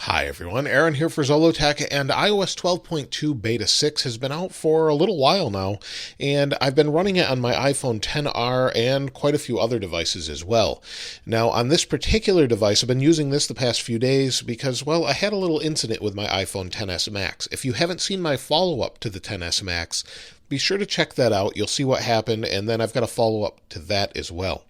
Hi everyone, Aaron here for Zollotech, and iOS 12.2 Beta 6 has been out for a little while now, and I've been running it on my iPhone XR and quite a few other devices as well. Now, on this particular device, I've been using this the past few days because, well, I had a little incident with my iPhone XS Max. If you haven't seen my follow-up to the XS Max, be sure to check that out. You'll see what happened, and then I've got a follow-up to that as well.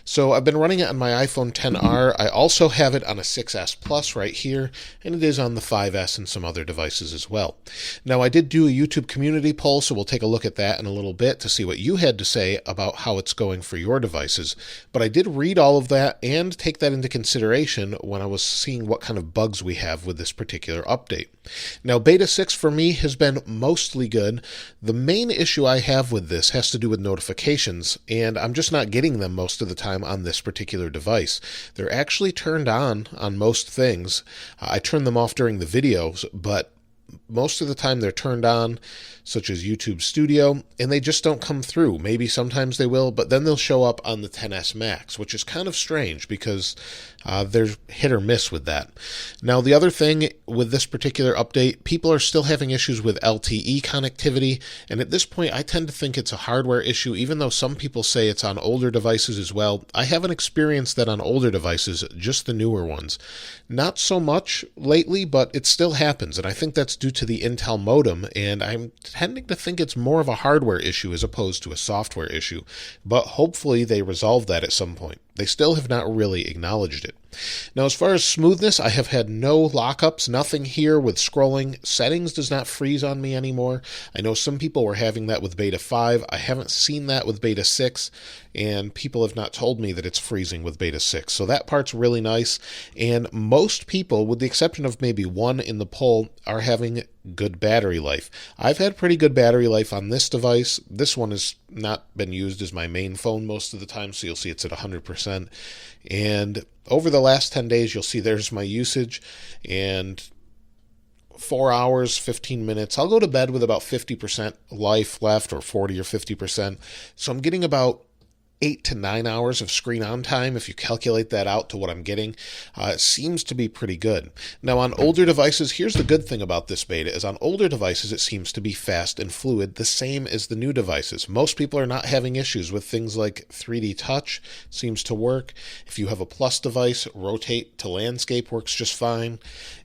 So I've been running it on my iPhone XR. I also have it on a 6S Plus right here, and it is on the 5S and some other devices as well. Now, I did do a YouTube community poll, so we'll take a look at that in a little bit to see what you had to say about how it's going for your devices. But I did read all of that and take that into consideration when I was seeing what kind of bugs we have with this particular update. Now, Beta 6 for me has been mostly good. The main issue I have with this has to do with notifications, and I'm just not getting them most of the time on this particular device. They're actually turned on most things. I turn them off during the videos, but most of the time they're turned on, such as YouTube Studio, and they just don't come through. Maybe sometimes they will, but then they'll show up on the XS Max, which is kind of strange because they're hit or miss with that. Now, the other thing with this particular update, people are still having issues with LTE connectivity, and at this point I tend to think it's a hardware issue, even though some people say it's on older devices as well. I haven't experienced that on older devices, just the newer ones. Not so much lately, but it still happens, and I think that's due to the Intel modem, and I'm tending to think it's more of a hardware issue as opposed to a software issue, but hopefully they resolve that at some point. They still have not really acknowledged it. Now, as far as smoothness, I have had no lockups, nothing here with scrolling. Settings does not freeze on me anymore. I know some people were having that with Beta 5. I haven't seen that with Beta 6, and people have not told me that it's freezing with Beta 6. So that part's really nice, and most people, with the exception of maybe one in the poll, are having good battery life. I've had pretty good battery life on this device. This one has not been used as my main phone most of the time, so you'll see it's at 100%. And over the last 10 days, you'll see there's my usage, and 4 hours, 15 minutes. I'll go to bed with about 50% life left, or 40 or 50%. So I'm getting about 8 to 9 hours of screen on time. If you calculate that out to what I'm getting, it seems to be pretty good. Now, on older devices, here's the good thing about this beta, is on older devices it seems to be fast and fluid, the same as the new devices. Most people are not having issues with things like 3D touch, seems to work. If you have a Plus device, rotate to landscape works just fine,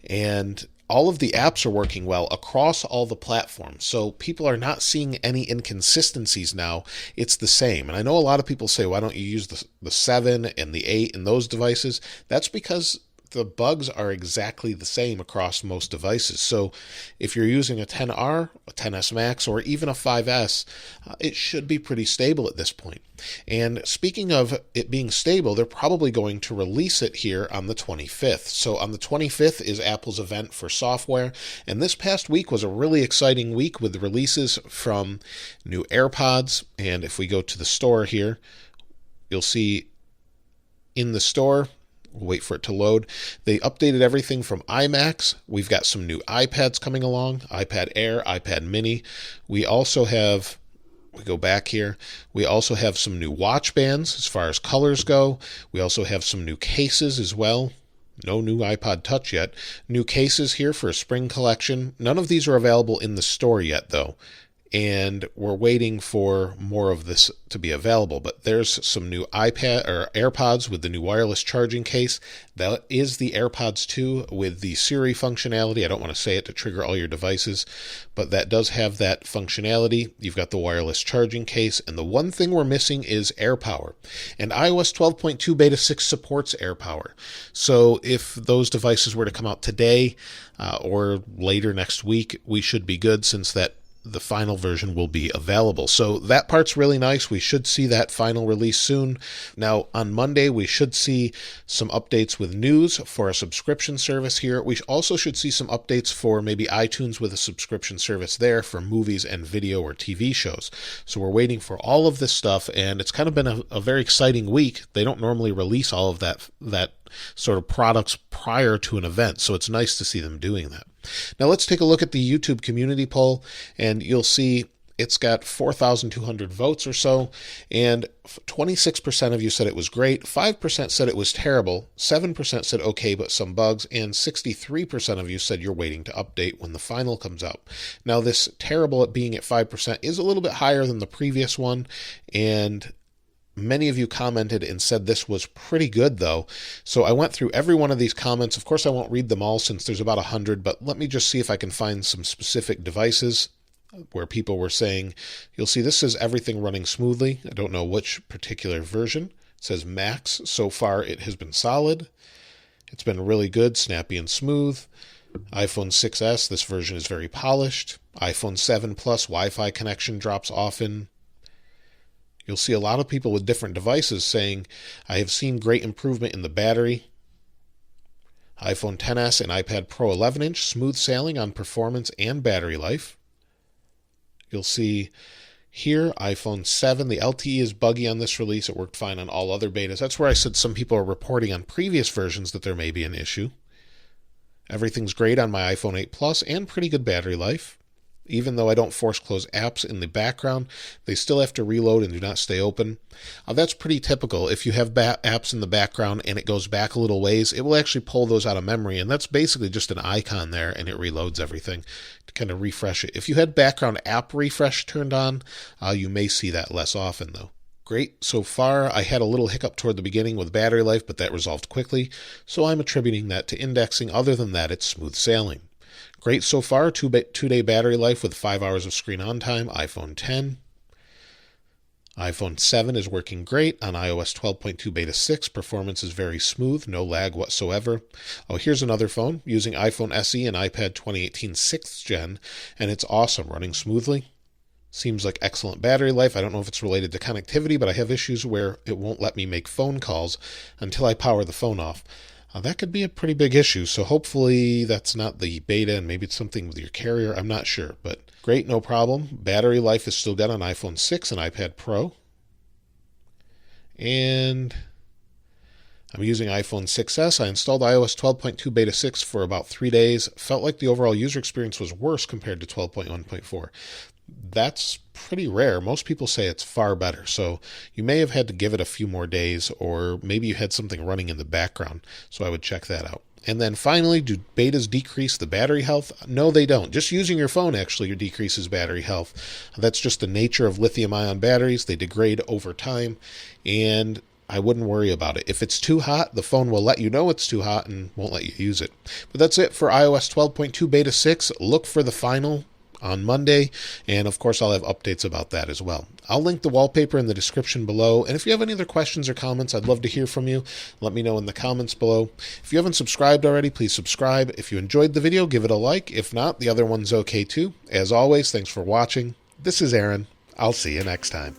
and all of the apps are working well across all the platforms, so people are not seeing any inconsistencies now. It's the same. And I know a lot of people say, why don't you use the 7 and the 8 and those devices? That's because the bugs are exactly the same across most devices. So if you're using a XR, a XS Max, or even a 5S, it should be pretty stable at this point. And speaking of it being stable, they're probably going to release it here on the 25th. So on the 25th is Apple's event for software, and this past week was a really exciting week with releases from new AirPods. And if we go to the store here, you'll see in the store, we'll wait for it to load, they updated everything from iMacs. We've got some new iPads coming along, iPad Air, iPad Mini. We also have, we go back here, we also have some new watch bands as far as colors go. We also have some new cases as well. No new iPod Touch yet. New cases here for a spring collection. None of these are available in the store yet, though, and we're waiting for more of this to be available. But there's some new iPad or AirPods with the new wireless charging case. That is the AirPods 2 with the Siri functionality. I don't want to say it to trigger all your devices, but that does have that functionality. You've got the wireless charging case, and the one thing we're missing is AirPower. And iOS 12.2 Beta 6 supports AirPower. So if those devices were to come out today or later next week, we should be good, since the final version will be available. So that part's really nice. We should see that final release soon. Now, on Monday, we should see some updates with news for a subscription service here. We also should see some updates for maybe iTunes with a subscription service there for movies and video or TV shows. So we're waiting for all of this stuff, and it's kind of been a very exciting week. They don't normally release all of that sort of products prior to an event, so it's nice to see them doing that. Now let's take a look at the YouTube community poll, and you'll see It's got 4,200 votes or so, and 26% of you said it was great, 5% said it was terrible, 7% said okay but some bugs, and 63% of you said you're waiting to update when the final comes out. Now this terrible at being at 5% is a little bit higher than the previous one, and many of you commented and said this was pretty good though. So I went through every one of these comments. Of course I won't read them all since there's about 100, but let me just see if I can find some specific devices where people were saying, you'll see this says everything running smoothly. I don't know which particular version. It says Max. So far it has been solid. It's been really good, snappy and smooth. iPhone 6s, this version is very polished. iPhone 7 Plus Wi-Fi connection drops often. You'll see a lot of people with different devices saying, I have seen great improvement in the battery. iPhone XS and iPad Pro 11-inch, smooth sailing on performance and battery life. You'll see here, iPhone 7, the LTE is buggy on this release. It worked fine on all other betas. That's where I said some people are reporting on previous versions that there may be an issue. Everything's great on my iPhone 8 Plus and pretty good battery life. Even though I don't force close apps in the background, they still have to reload and do not stay open. That's pretty typical. If you have apps in the background and it goes back a little ways, it will actually pull those out of memory, and that's basically just an icon there, and it reloads everything to kind of refresh it. If you had background app refresh turned on, you may see that less often though. Great so far. I had a little hiccup toward the beginning with battery life, but that resolved quickly, so I'm attributing that to indexing. Other than that, it's smooth sailing. Great so far, two-day battery life with 5 hours of screen on time, iPhone 10. iPhone 7 is working great on iOS 12.2 Beta 6. Performance is very smooth, no lag whatsoever. Oh, here's another phone using iPhone SE and iPad 2018 6th Gen, and it's awesome, running smoothly. Seems like excellent battery life. I don't know if it's related to connectivity, but I have issues where it won't let me make phone calls until I power the phone off. That could be a pretty big issue, so hopefully that's not the beta and maybe it's something with your carrier. I'm not sure, but great, no problem. Battery life is still good on iPhone 6 and iPad Pro. And I'm using iPhone 6s. I installed iOS 12.2 Beta 6 for about 3 days. Felt like the overall user experience was worse compared to 12.1.4. That's pretty rare. Most people say it's far better. So you may have had to give it a few more days, or maybe you had something running in the background. So I would check that out. And then finally, do betas decrease the battery health? No, they don't. Just using your phone actually decreases battery health. That's just the nature of lithium-ion batteries. They degrade over time, and I wouldn't worry about it. If it's too hot, the phone will let you know it's too hot and won't let you use it. But that's it for iOS 12.2 Beta 6. Look for the final on Monday, and of course I'll have updates about that as well. I'll link the wallpaper in the description below, and if you have any other questions or comments, I'd love to hear from you. Let me know in the comments below. If you haven't subscribed already, please subscribe. If you enjoyed the video, give it a like. If not, the other one's okay too. As always, thanks for watching. This is Aaron. I'll see you next time.